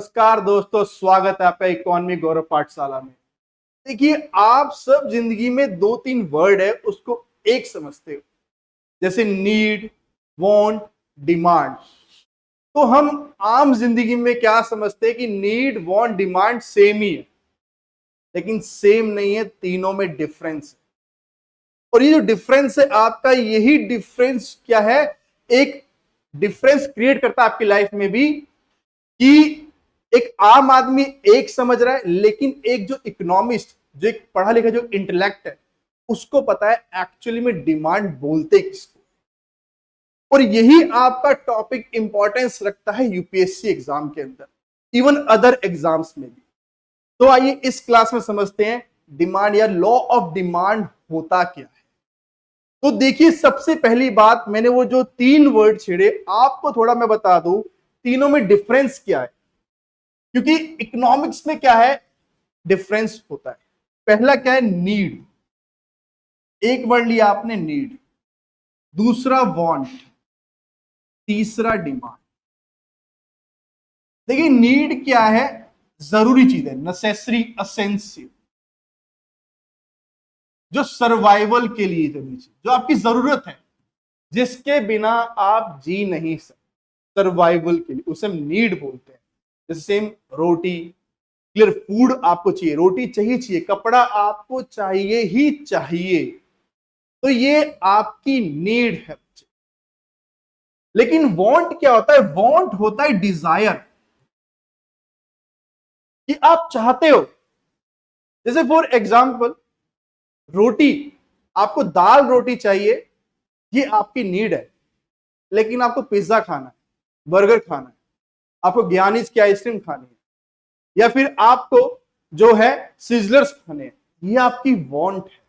नमस्कार दोस्तों, स्वागत है आपका इकोनॉमी गौरव पाठशाला में। देखिए, आप सब जिंदगी में दो तीन वर्ड है उसको एक समझते हो, जैसे नीड, वांट, डिमांड। तो हम आम जिंदगी में क्या समझते हैं कि नीड, वांट, डिमांड सेम ही है, लेकिन सेम नहीं है, तीनों में डिफरेंस है। और ये जो डिफरेंस है आपका, यही डिफरेंस क्या है, एक डिफरेंस क्रिएट करता है आपकी लाइफ में भी, कि एक आम आदमी एक समझ रहा है, लेकिन एक जो इकोनॉमिस्ट, जो एक पढ़ा लिखा जो इंटेलेक्ट है, उसको पता है एक्चुअली में डिमांड बोलते किसको। और यही आपका टॉपिक इंपॉर्टेंस रखता है यूपीएससी एग्जाम के अंदर, इवन अदर एग्जाम्स में भी। तो आइए इस क्लास में समझते हैं डिमांड या लॉ ऑफ डिमांड होता क्या है। तो देखिए, सबसे पहली बात, मैंने वो जो तीन वर्ड छेड़े, आपको थोड़ा मैं बता दूं तीनों में डिफरेंस क्या है, क्योंकि इकोनॉमिक्स में क्या है, डिफरेंस होता है। पहला क्या है, नीड, एक वर्ड लिया आपने नीड, दूसरा वांट, तीसरा डिमांड। देखिए, नीड क्या है, जरूरी चीज है, नेसेसरी, एसेंशियल, जो सर्वाइवल के लिए जरूरी चीज, जो आपकी जरूरत है, जिसके बिना आप जी नहीं सकते, सर्वाइवल के लिए, उसे हम नीड बोलते हैं। जैसे सेम रोटी, क्लियर, फूड आपको चाहिए, रोटी चाहिए, कपड़ा आपको चाहिए ही चाहिए, तो ये आपकी नीड है। लेकिन वांट क्या होता है, वांट होता है डिजायर, कि आप चाहते हो। जैसे फॉर एग्जाम्पल, रोटी, आपको दाल रोटी चाहिए, ये आपकी नीड है, लेकिन आपको पिज्जा खाना है, बर्गर खाना है, आपको ज्ञानीज की आइसक्रीम खानी है, या फिर आपको जो है सिजलर्स खाने हैं, ये आपकी वांट है।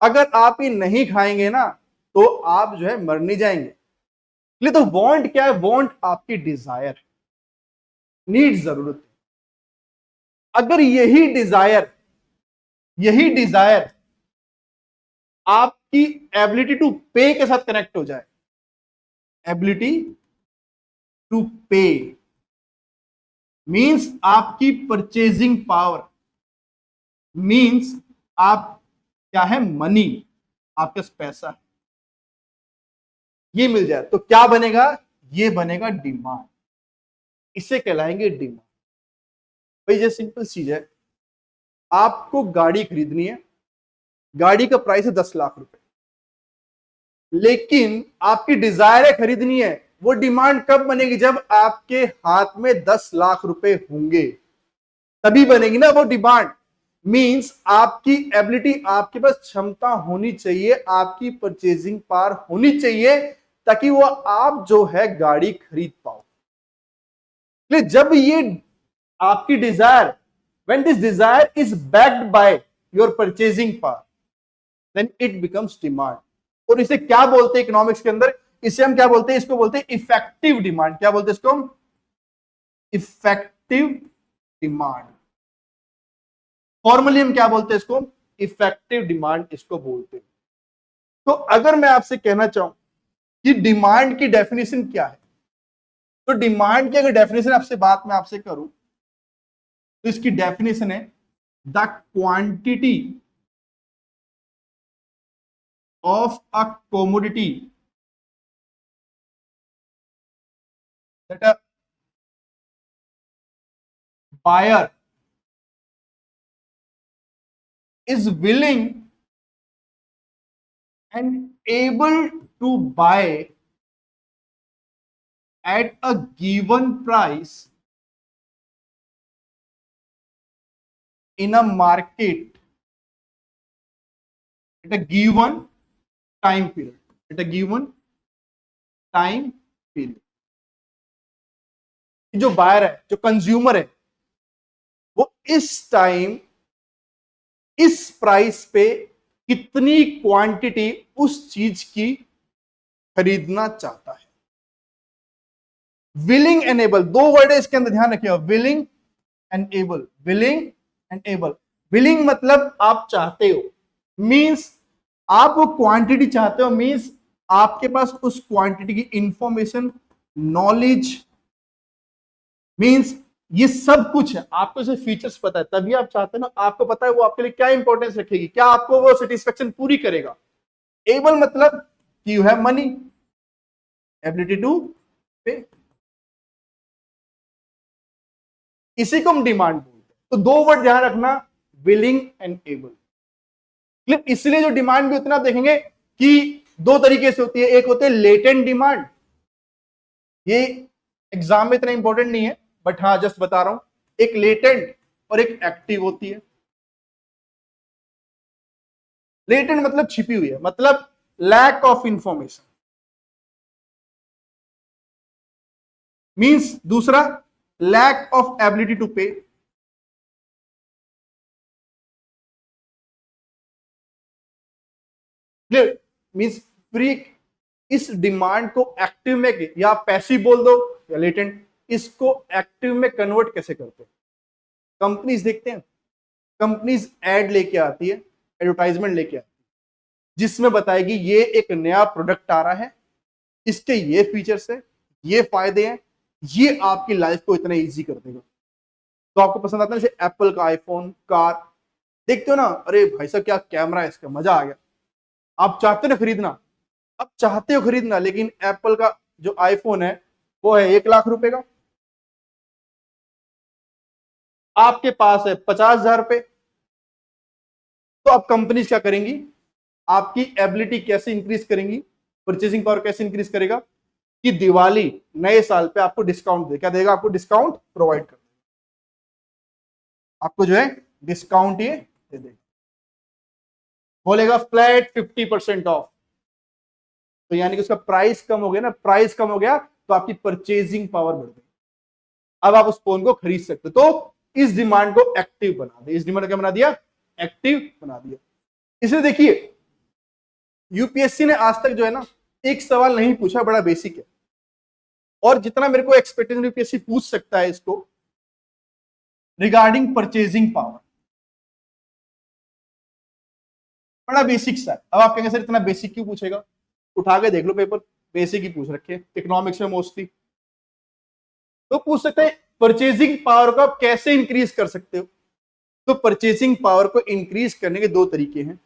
अगर आप ये नहीं खाएंगे ना, तो आप जो है मर नहीं जाएंगे। इसलिए तो वांट क्या है, वांट आपकी डिजायर है, नीड जरूरत है। अगर यही डिजायर आपकी एबिलिटी टू पे के साथ कनेक्ट हो जाए, एबिलिटी टू पे मींस आपकी परचेजिंग पावर, मींस आप क्या है, मनी, आपके पास पैसा है, ये मिल जाए तो क्या बनेगा, ये बनेगा डिमांड, इसे कहलाएंगे डिमांड। भाई ये सिंपल चीज है, आपको गाड़ी खरीदनी है, गाड़ी का प्राइस है 10 लाख रुपए, लेकिन आपकी डिजायर है खरीदनी है। वो डिमांड कब बनेगी, जब आपके हाथ में 10 लाख रुपए होंगे, तभी बनेगी ना वो डिमांड। मींस आपकी एबिलिटी, आपके पास क्षमता होनी चाहिए, आपकी परचेजिंग पावर होनी चाहिए, ताकि वो आप जो है गाड़ी खरीद पाओ। जब ये आपकी Dzire, when this desire is backed by your purchasing power, then it becomes demand। और इसे क्या बोलते हैं इकोनॉमिक्स के अंदर, इसे हम क्या बोलते हैं, इसको बोलते हैं इफेक्टिव डिमांड। क्या बोलते हैं इसको हम, इफेक्टिव डिमांड। फॉर्मली हम क्या बोलते हैं इसको, इफेक्टिव डिमांड इसको बोलते हैं। तो अगर मैं आपसे कहना चाहूं कि डिमांड की डेफिनेशन क्या है, तो डिमांड की अगर डेफिनेशन आपसे बात मैं आपसे करूं, तो इसकी डेफिनेशन है the quantity of a commodity that a buyer is willing and able to buy at a given price in a market at a given time period, at a given time period। जो buyer है, जो consumer है, वो इस time, इस price पे कितनी quantity उस चीज की खरीदना चाहता है। विलिंग एंड एबल, दो वर्ड है इसके अंदर, ध्यान रखिएगा, willing and able. Willing and able, willing मतलब आप चाहते हो, मींस आप वो क्वांटिटी चाहते हो, मींस आपके पास उस क्वांटिटी की इंफॉर्मेशन, नॉलेज, मींस ये सब कुछ है, आपको इसे फीचर्स पता है, तभी आप चाहते हैं ना, आपको पता है वो आपके लिए क्या इंपॉर्टेंस रखेगी, क्या आपको वो सेटिस्फेक्शन पूरी करेगा। एबल मतलब कि you have money, ability to pay, इसी को हम डिमांड बोलते हैं। तो दो वर्ड ध्यान रखना, विलिंग एंड एबल। इसलिए जो डिमांड भी उतना देखेंगे कि दो तरीके से होती है, एक होते है लेटेंट डिमांड, ये एग्जाम में इतना इंपॉर्टेंट नहीं है बट हाँ जस्ट बता रहा हूं, एक लेटेंट और एक एक्टिव होती है। लेटेंट मतलब छिपी हुई है, मतलब लैक ऑफ इंफॉर्मेशन, मींस दूसरा लैक ऑफ एबिलिटी टू पे, क्लियर, मींस फ्री। इस डिमांड को एक्टिव में या पैसिव बोल दो या लेटेंट, इसको एक्टिव में कन्वर्ट कैसे करते हैं, कंपनीज देखते हैं, कंपनीज एड लेके आती है, एडवर्टाइजमेंट लेके आती है, जिसमें बताएगी ये एक नया प्रोडक्ट आ रहा है, इसके ये फीचर्स है, ये फायदे हैं, ये आपकी लाइफ को इतना इजी कर देगा। तो आपको पसंद आता है जैसे एप्पल का आईफोन, कार, देखते हो ना, अरे भाई साहब क्या कैमरा है इसका, मजा आ गया, आप चाहते हो ना खरीदना, अब चाहते हो खरीदना, लेकिन एप्पल का जो आईफोन है वो है 1 लाख रुपए का, आपके पास है 50,000 रुपए। तो अब कंपनीज क्या करेंगी, आपकी एबिलिटी कैसे इंक्रीज करेंगी, परचेसिंग पावर कैसे इंक्रीज करेगा, कि दिवाली नए साल पे आपको डिस्काउंट दे, क्या देगा, आपको डिस्काउंट प्रोवाइड कर, आपको जो है डिस्काउंट ये दे देगा, बोलेगा फ्लैट 50% ऑफ, तो यानी कि उसका प्राइस कम हो गया ना, प्राइस कम हो गया तो आपकी परचेजिंग पावर बढ़ गई, अब आप उस फोन को खरीद सकते। तो इस डिमांड को एक्टिव बना दिया, इस डिमांड को क्या बना दिया, एक्टिव बना दिया। इसलिए देखिए यूपीएससी ने आज तक जो है ना एक सवाल नहीं पूछा, बड़ा बेसिक है, और जितना मेरे को एक्सपेक्टेशन यूपीएससी पूछ सकता है इसको रिगार्डिंग परचेजिंग पावर, बड़ा बेसिक सा। अब आप कहेंगे सर इतना बेसिक क्यों पूछेगा, उठा के देख लो पेपर, बेसिक ही पूछ रखे, इकोनॉमिक्स में मोस्टली। तो पूछ सकते हैं परचेजिंग पावर को आप कैसे इंक्रीज कर सकते हो, तो परचेजिंग पावर को इंक्रीज करने के दो तरीके हैं।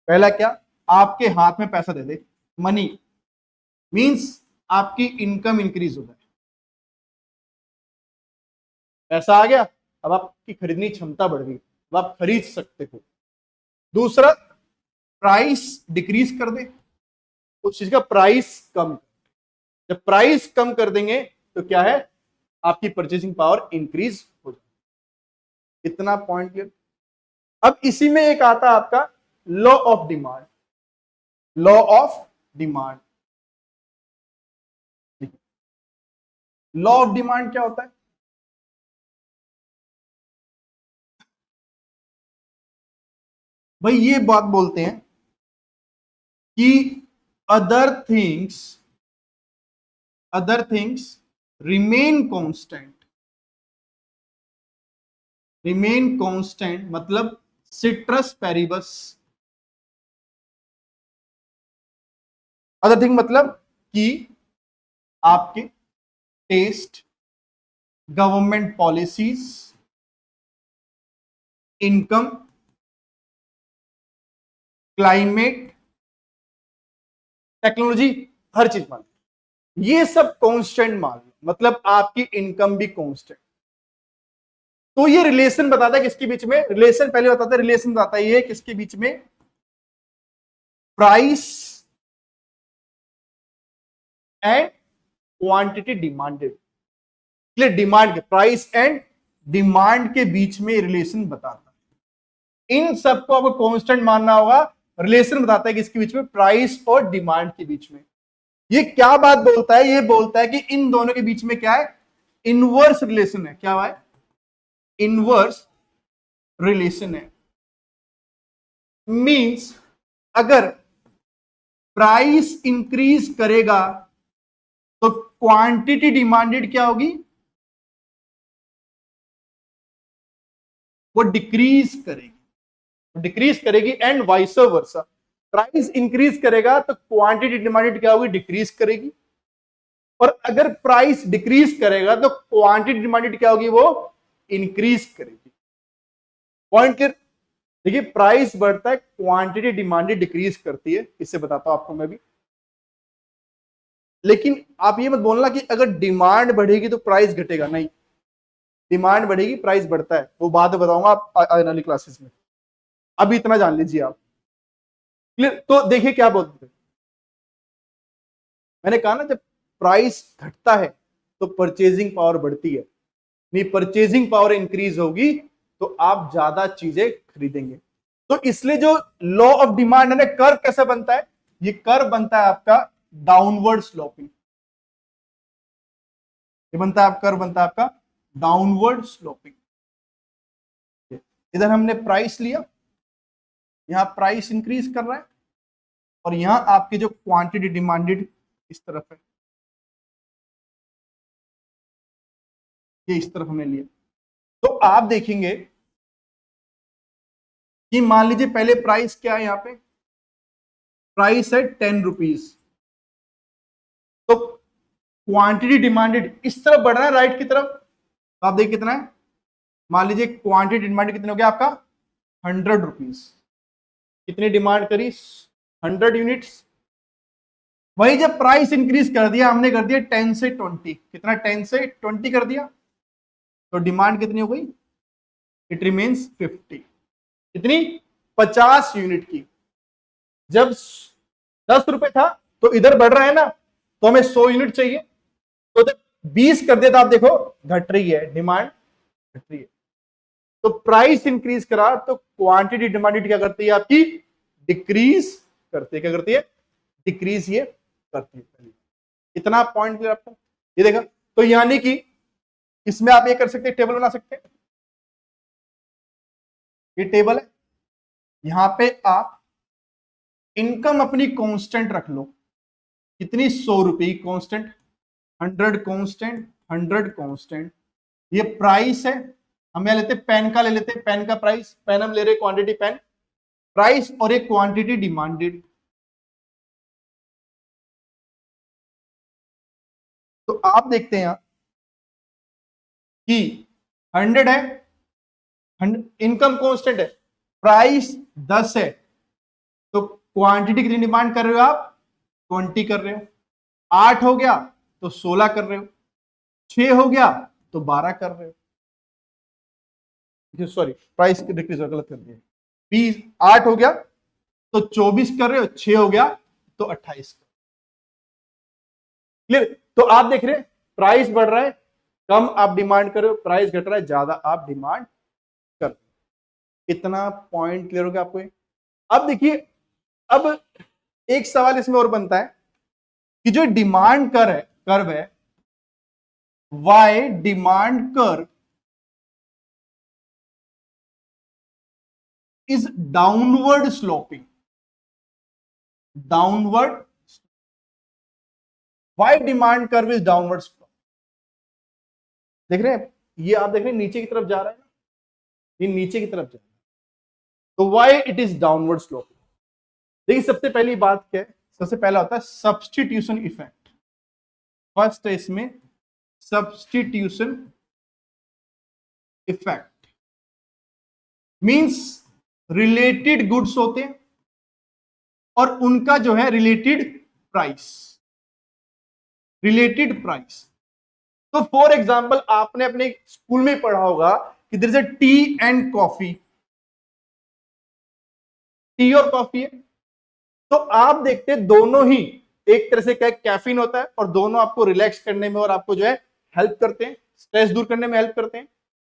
पहला क्या, आपके हाथ में पैसा दे दे, मनी, मींस आपकी इनकम इंक्रीज हो जाए, पैसा आ गया, अब आपकी खरीदने की क्षमता बढ़ गई, अब आप खरीद सकते हो। दूसरा, प्राइस डिक्रीज कर दे, उस चीज का प्राइस कम, जब प्राइस कम कर देंगे तो क्या है, आपकी परचेसिंग पावर इंक्रीज हो जाए। इतना पॉइंट क्लियर। अब इसी में एक आता है आपका law of demand, law of demand. Law of demand क्या होता है, भाई ये बात बोलते हैं कि other things remain constant, remain constant मतलब सिट्रस पेरिबस, अदर थिंग मतलब कि आपके taste, government policies, income, climate, technology, हर चीज मान, ये सब कांस्टेंट मान लो, मतलब आपकी इनकम भी कांस्टेंट। तो ये रिलेशन बताता है किसके बीच में, रिलेशन पहले बताता है, रिलेशन बताता है ये किसके बीच में, price and quantity demanded, demand के, प्राइस एंड डिमांड के बीच में रिलेशन बताता है। इन सबको आपको कांस्टेंट मानना होगा, रिलेशन बताता है कि इसके बीच में, प्राइस और डिमांड के बीच में। ये क्या बात बोलता है, ये बोलता है कि इन दोनों के बीच में क्या है, इनवर्स रिलेशन है, क्या है, इनवर्स रिलेशन है। मींस अगर प्राइस इंक्रीज करेगा तो क्वांटिटी डिमांडेड क्या होगी, वो डिक्रीज करेगी, डिक्रीज करेगी, and vice versa. Price increase करेगा तो क्वांटिटी डिमांडेड क्या होगी, डिक्रीज करेगी। और अगर प्राइस डिक्रीज करेगा तो क्वांटिटी डिमांडेड क्या होगी, वो इंक्रीज करेगी। Point clear. देखिए प्राइस बढ़ता है, क्वांटिटी डिमांडेड डिक्रीज करती है, इससे बताता हूं आपको मैं भी। लेकिन आप ये मत बोलना कि अगर डिमांड बढ़ेगी तो प्राइस घटेगा, नहीं, डिमांड बढ़ेगी प्राइस बढ़ता है, वो बाद में बताऊंगा आप आने वाली क्लासेस में। अभी इतना जान लीजिए आप। क्लियर। तो देखिए क्या बोलते हैं, मैंने कहा ना जब प्राइस घटता है तो परचेजिंग पावर बढ़ती है, नहीं परचेजिंग पावर इंक्रीज होगी तो आप ज्यादा चीजें खरीदेंगे। तो इसलिए जो लॉ ऑफ डिमांड है ना, कर्व कैसे बनता है, ये कर्व बनता है आपका डाउनवर्ड स्लोपिंग। ये बनता है, कर्व बनता है आपका डाउनवर्ड स्लोपिंग। इधर हमने प्राइस लिया, यहां प्राइस इंक्रीज कर रहा है, और यहां आपकी जो क्वांटिटी डिमांडेड इस तरफ है, ये इस तरफ हमने लिया। तो आप देखेंगे कि मान लीजिए पहले प्राइस क्या है, यहां पे प्राइस है 10 रुपीज, तो क्वांटिटी डिमांडेड इस तरफ बढ़ रहा है राइट की तरफ, तो आप देखिए कितना है, मान लीजिए क्वांटिटी डिमांडेड कितने हो गया आपका 100 रुपीज। कितनी डिमांड करी, 100 यूनिट्स। वही जब प्राइस इंक्रीज कर दिया हमने, कर दिया 10 से 20, कितना 10 से 20 कर दिया, तो डिमांड कितनी हो गई, इट रिमेन्स 50। कितनी, 50 यूनिट की। जब 10 रुपए था तो इधर बढ़ रहा है ना, तो हमें 100 यूनिट चाहिए, तो जब 20 कर दिया तो आप देखो घट रही है, डिमांड घट रही है। तो प्राइस इंक्रीज करा तो क्वांटिटी डिमांडेड क्या करती है आपकी, डिक्रीज करती है। क्या करती है, डिक्रीज ये करती है। इतना पॉइंट क्लियर आपको, ये देखा। तो यानी कि इसमें आप ये कर सकते हैं, टेबल बना सकते हैं, ये टेबल है, यहां पे आप इनकम अपनी कांस्टेंट रख लो, कितनी 100 रुपए कांस्टेंट, 100 कांस्टेंट, 100 कांस्टेंट। ये प्राइस है, हम यहां लेते पेन का, ले लेते हैं पेन का प्राइस, पेन हम ले रहे क्वांटिटी पेन प्राइस, और एक क्वांटिटी डिमांडेड। तो आप देखते हैं कि 100 है, इनकम कांस्टेंट है, प्राइस 10 है, तो क्वांटिटी कितनी डिमांड कर रहे हो आप, 20 कर रहे हो। 8 हो गया तो 16 कर रहे हो, 6 हो गया तो 12 कर रहे हो, सॉरी प्राइस डिक्रीज गलत कर दिया, 20 8 हो गया तो 24 कर रहे हो, 6 हो गया तो 28 कर। क्लियर। तो आप देख रहे हैं प्राइस बढ़ रहा है, कम आप डिमांड कर रहे हो, प्राइस घट रहा है, ज्यादा आप डिमांड कर रहे हो। इतना पॉइंट क्लियर हो गया आपको। अब देखिए, अब एक सवाल इसमें और बनता है कि जो डिमांड कर्व है, why demand curve is downward sloping, downward, why demand curve is downward sloping. देख रहे हैं, ये आप देख रहे हैं नीचे की तरफ जा रहा है ना, ये नीचे की तरफ जा रहा है, तो why it is downward sloping. देखिए सबसे पहली बात क्या है, सबसे पहला होता है सब्स्टिट्यूशन इफेक्ट। फर्स्ट है इसमें substitution effect, means related goods होते हैं और उनका जो है रिलेटेड प्राइस, रिलेटेड प्राइस। तो फॉर एग्जांपल आपने अपने स्कूल में पढ़ा होगा कि there is a tea and coffee, tea और कॉफी है, तो आप देखते हैं दोनों ही एक तरह से क्या कैफीन होता है, और दोनों आपको रिलैक्स करने में और आपको जो है हेल्प करते हैं, स्ट्रेस दूर करने में हेल्प करते हैं।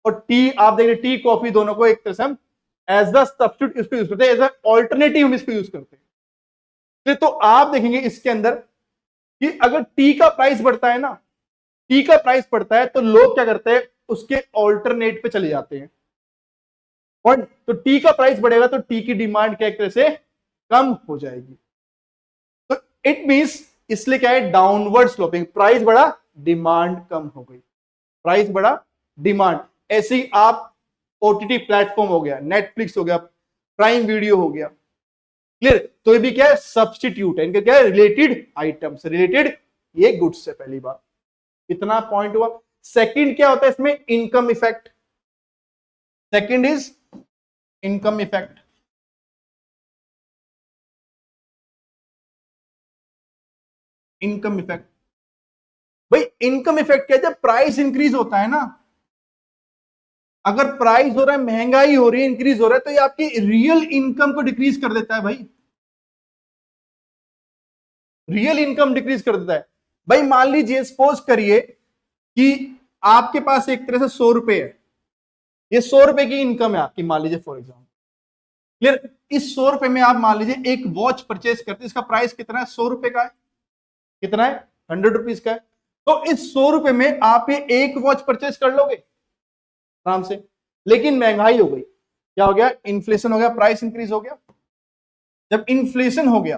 और टी आप देख रहे टी कॉफी दोनों को एक तरह से हम एज द सब्स्टिट्यूट इसको यूज करते हैं, एज अ ऑल्टरनेटिव हम इसको यूज करते हैं। तो आप देखेंगे इसके अंदर कि अगर टी का प्राइस बढ़ता है ना, टी का प्राइस बढ़ता है तो लोग क्या करते हैं, उसके ऑल्टरनेट पे चले जाते हैं। और तो टी का प्राइस बढ़ेगा तो टी की डिमांड क्या एक तरह से कम हो जाएगी। तो इट मींस इसलिए क्या है, डाउनवर्ड स्लोपिंग, प्राइस बढ़ा डिमांड कम हो गई, प्राइस बढ़ा डिमांड। ऐसे ही आप ओटीटी प्लेटफॉर्म हो गया, नेटफ्लिक्स हो गया, प्राइम वीडियो हो गया, क्लियर। तो ये भी क्या है, सब्स्टिट्यूट है, इनका क्या है, रिलेटेड आइटम्स, रिलेटेड ये गुड्स है, पहली बात। इतना पॉइंट हुआ। सेकंड क्या होता है इसमें, income effect. Second is income effect. Income effect, भाई इनकम इफेक्ट क्या है, जब प्राइस इंक्रीज होता है ना, अगर प्राइस हो रहा है, महंगाई हो रही है, इंक्रीज हो रहा है, तो ये आपकी रियल इनकम को डिक्रीज कर देता है भाई। रियल इनकम डिक्रीज कर देता है। भाई मान लीजिए, सपोज करिए कि आपके पास एक तरह से 100 रुपए है, ये 100 रुपए की इनकम है आपकी, मान लीजिए फॉर एग्जाम्पल। क्लियर? इस 100 रुपए में आप मान लीजिए एक वॉच परचेज करते हैं, इसका प्राइस कितना है, 100 रुपए का है। कितना है, 100 रुपीज का है। तो इस 100 रुपए में आप ये एक वॉच परचेज कर लोगे आराम से। लेकिन महंगाई हो गई, क्या हो गया, इन्फ्लेशन हो गया, प्राइस इंक्रीज हो गया। जब इन्फ्लेशन हो गया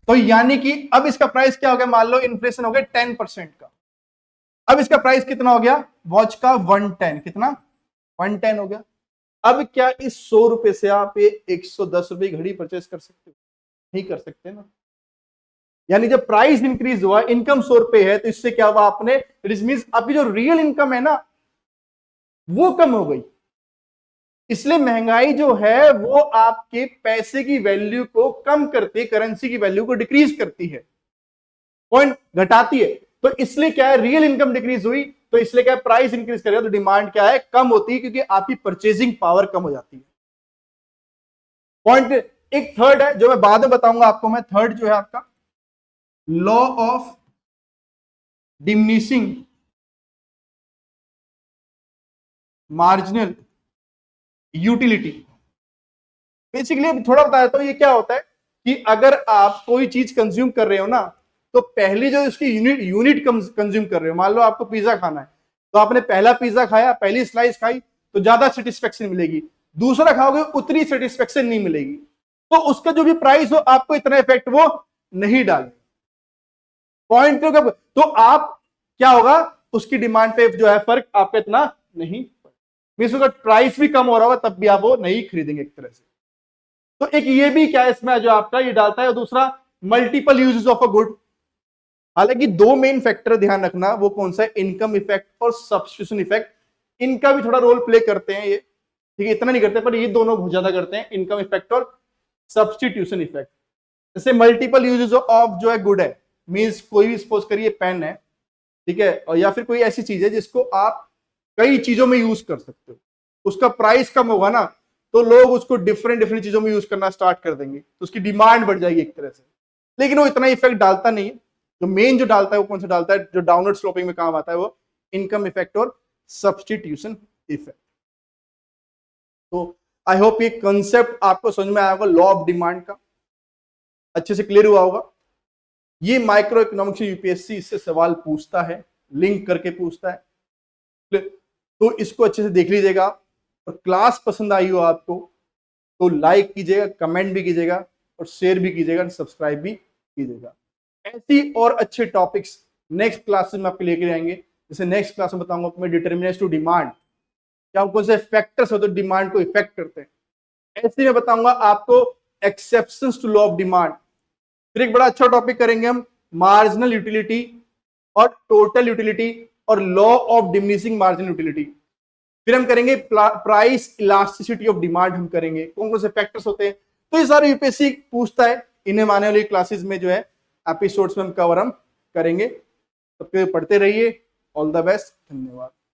तो यानी कि अब इसका प्राइस क्या हो गया, मान लो इन्फ्लेशन हो गया 10% का। अब इसका प्राइस कितना हो गया, वॉच का 110, कितना, 110 हो गया। अब क्या इस 100 रुपए से आप ये 110 रुपए की घड़ी परचेज कर सकते हो, नहीं कर सकते ना। यानी जब प्राइस इंक्रीज हुआ, इनकम 100 रुपए है, तो इससे क्या हुआ, आपने, इट मींस आपकी जो रियल इनकम है ना, वो कम हो गई। इसलिए महंगाई जो है वो आपके पैसे की वैल्यू को कम करती है, करेंसी की वैल्यू को डिक्रीज करती है, पॉइंट घटाती है। तो इसलिए क्या है, रियल इनकम डिक्रीज हुई, तो इसलिए क्या है, प्राइस इंक्रीज करेगा तो डिमांड क्या है, कम होती है, क्योंकि आपकी परचेजिंग पावर कम हो जाती है। पॉइंट एक थर्ड है जो मैं बाद में बताऊंगा आपको, मैं थर्ड जो है आपका law of diminishing marginal utility. Basically थोड़ा बताया तो ये क्या होता है कि अगर आप कोई चीज कंज्यूम कर रहे हो ना, तो पहली जो इसकी यूनिट कंज्यूम कर रहे हो, मान लो आपको पिज्जा खाना है, तो आपने पहला पिज्जा खाया, पहली स्लाइस खाई, तो ज्यादा सेटिस्फेक्शन मिलेगी। दूसरा खाओगे, उतनी सेटिस्फेक्शन नहीं मिलेगी। तो उसका जो भी प्राइस हो, आपको इतना इफेक्ट वो नहीं डाले। पॉइंट तो आप क्या होगा, उसकी डिमांड पे जो है फर्क आपका इतना नहीं, मींस उसका प्राइस भी कम हो रहा होगा, तब भी आप वो नहीं खरीदेंगे एक तरह से। तो एक ये भी क्या है इसमें जो आपका ये डालता है। और दूसरा, multiple uses of a good. हालांकि दो मेन फैक्टर ध्यान रखना, वो कौन सा है, इनकम इफेक्ट और सब्स्टिट्यूशन इफेक्ट। इनका भी थोड़ा रोल प्ले करते हैं ये, ठीक है, इतना नहीं करते, पर ये दोनों बहुत ज्यादा करते हैं, इनकम इफेक्ट और सब्स्टिट्यूशन इफेक्ट। जैसे मल्टीपल यूजेस ऑफ जो है गुड है, मींस कोई भी सपोज करिए पेन है, ठीक है, और या फिर कोई ऐसी चीज है जिसको आप कई चीजों में यूज कर सकते हो, उसका प्राइस कम होगा ना, तो लोग उसको डिफरेंट डिफरेंट चीजों में यूज करना स्टार्ट कर देंगे, तो उसकी डिमांड बढ़ जाएगी एक तरह से। लेकिन वो इतना इफेक्ट डालता नहीं है। जो मेन जो डालता है वो कौन सा डालता है, जो डाउनवर्ड स्लोपिंग में काम आता है, वो इनकम इफेक्ट और सब्स्टिट्यूशन इफेक्ट। तो आई होप ये कंसेप्ट आपको समझ में आया होगा, लॉ ऑफ डिमांड का अच्छे से क्लियर हुआ होगा। ये माइक्रो इकोनॉमिक्स यूपीएससी इससे सवाल पूछता है, लिंक करके पूछता है, तो इसको अच्छे से देख लीजिएगा। और क्लास पसंद आई हो आपको तो लाइक कीजिएगा, कमेंट भी कीजिएगा, और शेयर भी कीजिएगा, सब्सक्राइब भी कीजिएगा। ऐसी और अच्छे टॉपिक्स नेक्स्ट क्लास में आपके लेके आएंगे। जैसे नेक्स्ट क्लास में बताऊंगा मैं डिटर्मिनेंट्स टू डिमांड, क्या कौन से फैक्टर्स होते हैं डिमांड को इफेक्ट करते हैं। ऐसे में बताऊंगा आपको exceptions to law of demand. फिर एक बड़ा अच्छा टॉपिक करेंगे हम, मार्जिनल यूटिलिटी और टोटल यूटिलिटी और law of diminishing marginal utility. फिर हम करेंगे प्राइस इलास्टिसिटी ऑफ डिमांड, हम करेंगे कौन कौन से फैक्टर्स होते हैं। तो ये सारे यूपीएससी पूछता है, इन्हें आने वाली क्लासेस में जो है एपिसोड्स में हम कवर हम करेंगे। सबके पढ़ते रहिए, ऑल द बेस्ट, धन्यवाद।